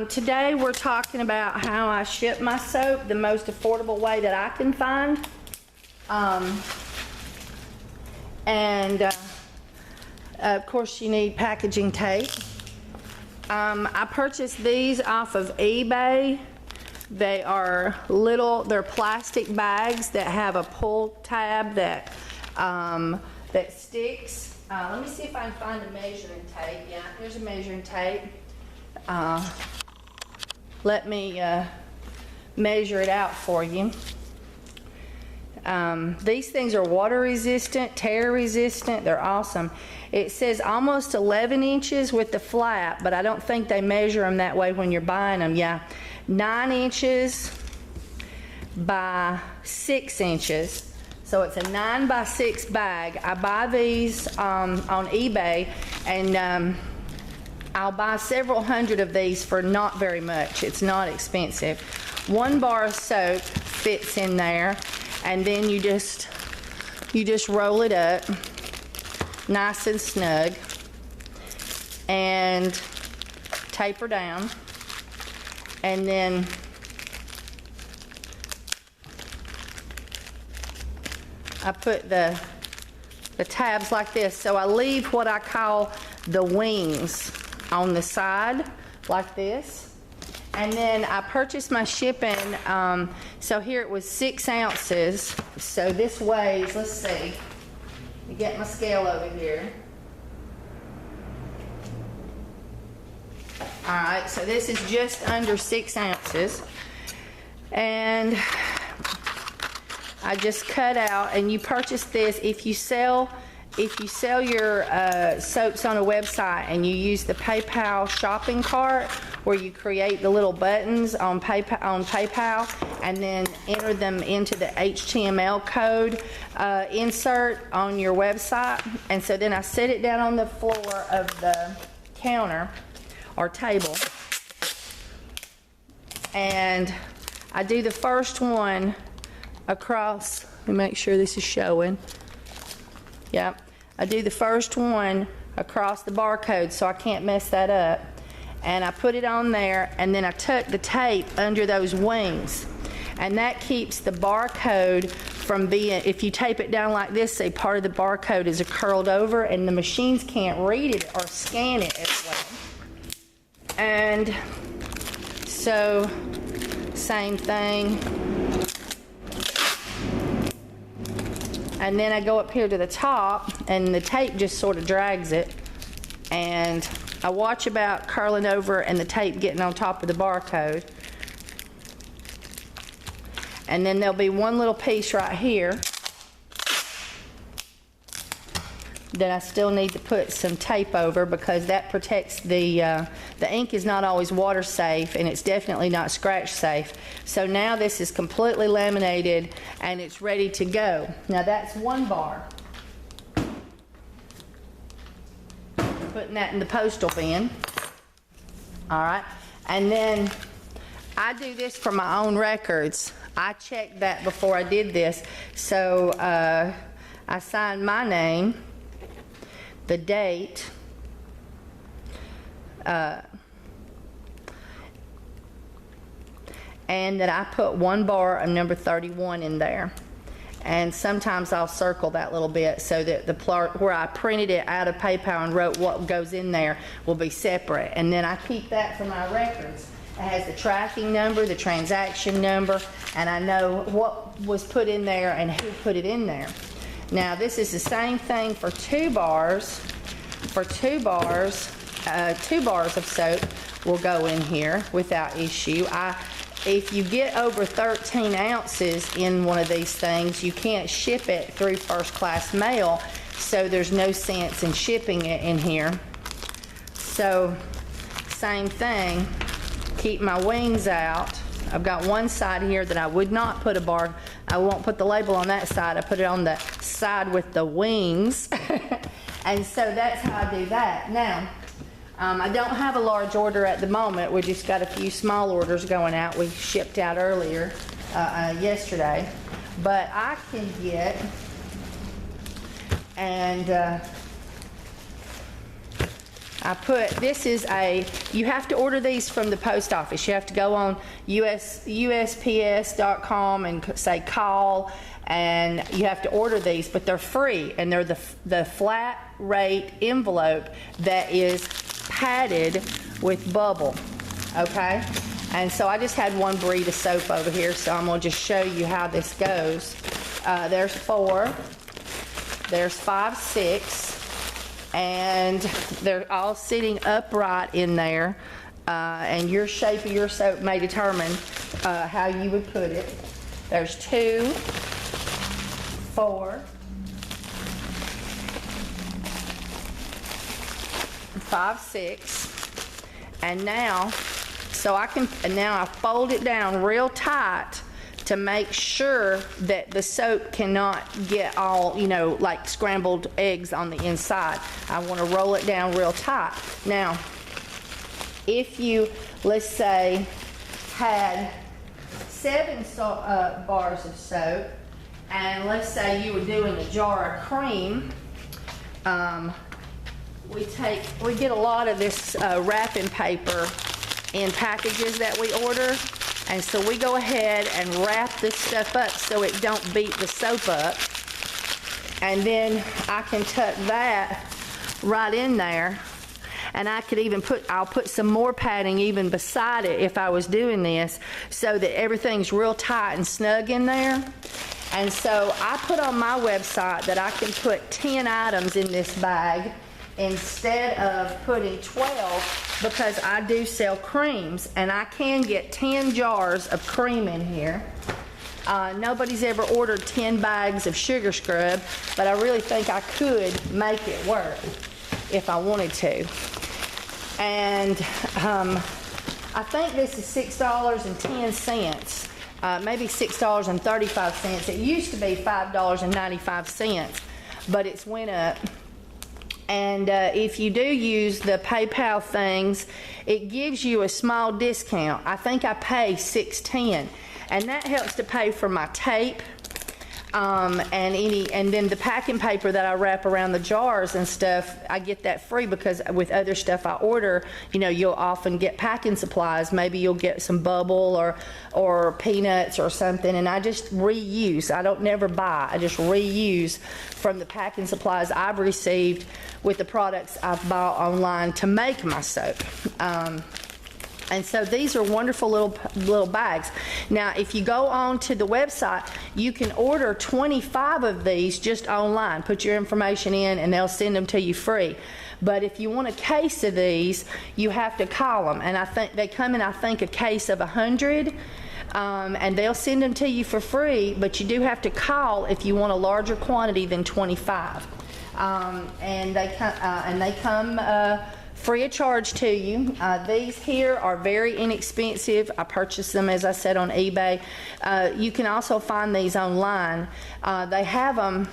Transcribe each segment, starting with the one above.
Today we're talking about how I ship my soap the most affordable way that I can find. Of course you need packaging tape. I purchased these off of eBay. They are they're plastic bags that have a pull tab that sticks. Let me see if I can find a measuring tape. Yeah, here's a measuring tape. Let me measure it out for you. These things are water resistant, tear resistant. They're awesome. It says almost 11 inches with the flap, but I don't think they measure them that way when you're buying them. Yeah, 9 inches by 6 inches. So it's a 9 by 6 bag. I buy these on eBay, and I'll buy several hundred of these for not very much. It's not expensive. 1 bar of soap fits in there, and then you just roll it up nice and snug and taper down, and then I put the tabs like this. So I leave what I call the wings on the side like this, and then I purchased my shipping. So here it was 6 ounces. So this weighs, let's see, you get my scale over here. All right, so this is just under 6 ounces, and I just cut out. And you purchase this if you sell your soaps on a website and you use the PayPal shopping cart, where you create the little buttons on PayPal and then enter them into the HTML code insert on your website. And so then I set it down on the floor of the counter or table, and I do the first one across. Let me make sure this is showing. Yeah, I do the first one across the barcode so I can't mess that up. And I put it on there, and then I tuck the tape under those wings. And that keeps the barcode from being, if you tape it down like this, say part of the barcode is curled over and the machines can't read it or scan it as well. And so, same thing. And then I go up here to the top, and the tape just sort of drags it. And I watch about curling over and the tape getting on top of the barcode. And then there'll be one little piece right here that I still need to put some tape over, because that protects the ink is not always water safe, and it's definitely not scratch safe. So now this is completely laminated and it's ready to go. Now that's 1 bar. Putting that in the postal bin. All right, and then I do this for my own records. I checked that before I did this. So I signed my name, the date, and that I put 1 bar of number 31 in there. And sometimes I'll circle that little bit so that the part where I printed it out of PayPal and wrote what goes in there will be separate. And then I keep that for my records. It has the tracking number, the transaction number, and I know what was put in there and who put it in there. Now this is the same thing for 2 bars. For 2 bars, 2 bars of soap will go in here without issue. If you get over 13 ounces in one of these things, you can't ship it through first class mail, so there's no sense in shipping it in here. So same thing, keep my wings out. I've got one side here that I would not put a bar, I won't put the label on that side, I put it on the side with the wings. And so that's how I do that. Now, I don't have a large order at the moment. We just got a few small orders going out. We shipped out earlier yesterday. But I can get, and This is you have to order these from the post office. You have to go on USPS.com and say call, and you have to order these, but they're free, and they're the flat rate envelope that is padded with bubble, okay? And so I just had one Brita soap over here, so I'm gonna just show you how this goes. There's 4, there's 5, 6, and they're all sitting upright in there, and your shape of your soap may determine how you would put it. There's 2, 4, 5, 6, and now I fold it down real tight to make sure that the soap cannot get all, like scrambled eggs on the inside. I want to roll it down real tight. Now, if you, let's say, had 7 bars of soap, and let's say you were doing a jar of cream, we get a lot of this wrapping paper in packages that we order. And so we go ahead and wrap this stuff up so it don't beat the soap up. And then I can tuck that right in there. And I could even I'll put some more padding even beside it if I was doing this, so that everything's real tight and snug in there. And so I put on my website that I can put 10 items in this bag instead of putting 12, because I do sell creams, and I can get 10 jars of cream in here. Nobody's ever ordered 10 bags of sugar scrub, but I really think I could make it work if I wanted to. And I think this is $6.10, maybe $6.35. It used to be $5.95, but it's went up. And if you do use the PayPal things, it gives you a small discount. I think I pay $6.10, and that helps to pay for my tape, and then the packing paper that I wrap around the jars and stuff. I get that free, because with other stuff I order, you'll often get packing supplies. Maybe you'll get some bubble or peanuts or something, and I just reuse. I don't never buy. I just reuse from the packing supplies I've received with the products I've bought online to make my soap. And so these are wonderful little bags. Now, if you go on to the website, you can order 25 of these just online. Put your information in, and they'll send them to you free. But if you want a case of these, you have to call them. And I think they come in, a case of 100. And they'll send them to you for free, but you do have to call if you want a larger quantity than 25. And they come free of charge to you. These here are very inexpensive. I purchased them, as I said, on eBay. You can also find these online. They have them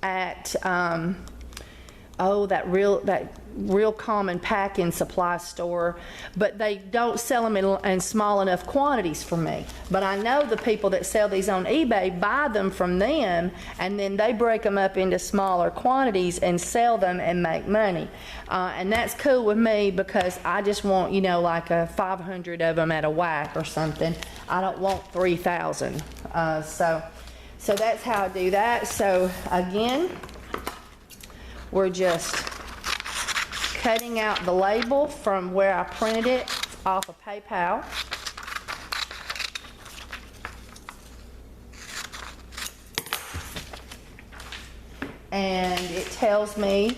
at that real common packing supply store, but they don't sell them in small enough quantities for me. But I know the people that sell these on eBay buy them from them, and then they break them up into smaller quantities and sell them and make money. And that's cool with me, because I just want, like 500 of them at a whack or something. I don't want 3,000. So that's how I do that. So again, we're just cutting out the label from where I printed it off of PayPal. And it tells me,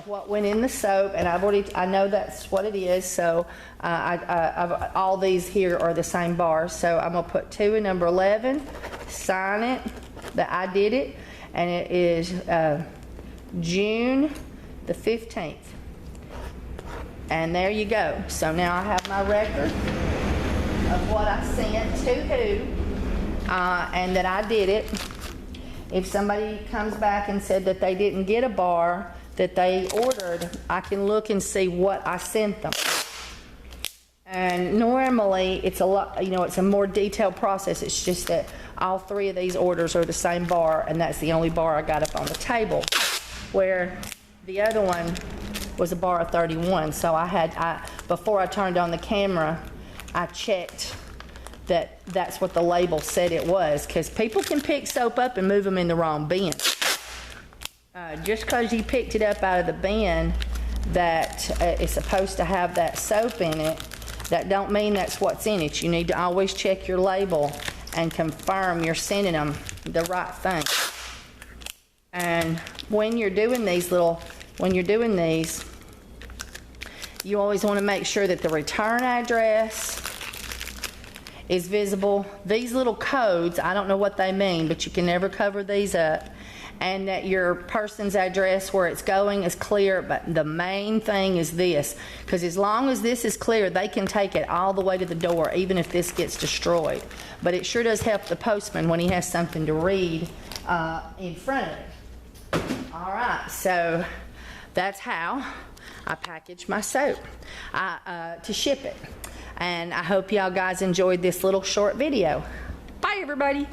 what went in the soap, and I know that's what it is. So all these here are the same bars. So I'm gonna put 2 in number 11, sign it that I did it, and it is June the 15th. And there you go. So now I have my record of what I sent to who, and that I did it. If somebody comes back and said that they didn't get a bar that they ordered, I can look and see what I sent them. And normally it's a lot, it's a more detailed process. It's just that all 3 of these orders are the same bar, and that's the only bar I got up on the table. Where the other one, was a bar of 31. So before I turned on the camera, I checked that that's what the label said it was, because people can pick soap up and move them in the wrong bin. Just because you picked it up out of the bin that it's supposed to have that soap in it, that don't mean that's what's in it. You need to always check your label and confirm you're sending them the right thing. And when you're doing these, you always want to make sure that the return address is visible. These little codes, I don't know what they mean, but you can never cover these up. And that your person's address where it's going is clear, but the main thing is this, because as long as this is clear, they can take it all the way to the door, even if this gets destroyed. But it sure does help the postman when he has something to read in front of him. All right, so that's how I package my soap to ship it. And I hope y'all guys enjoyed this little short video. Bye, everybody.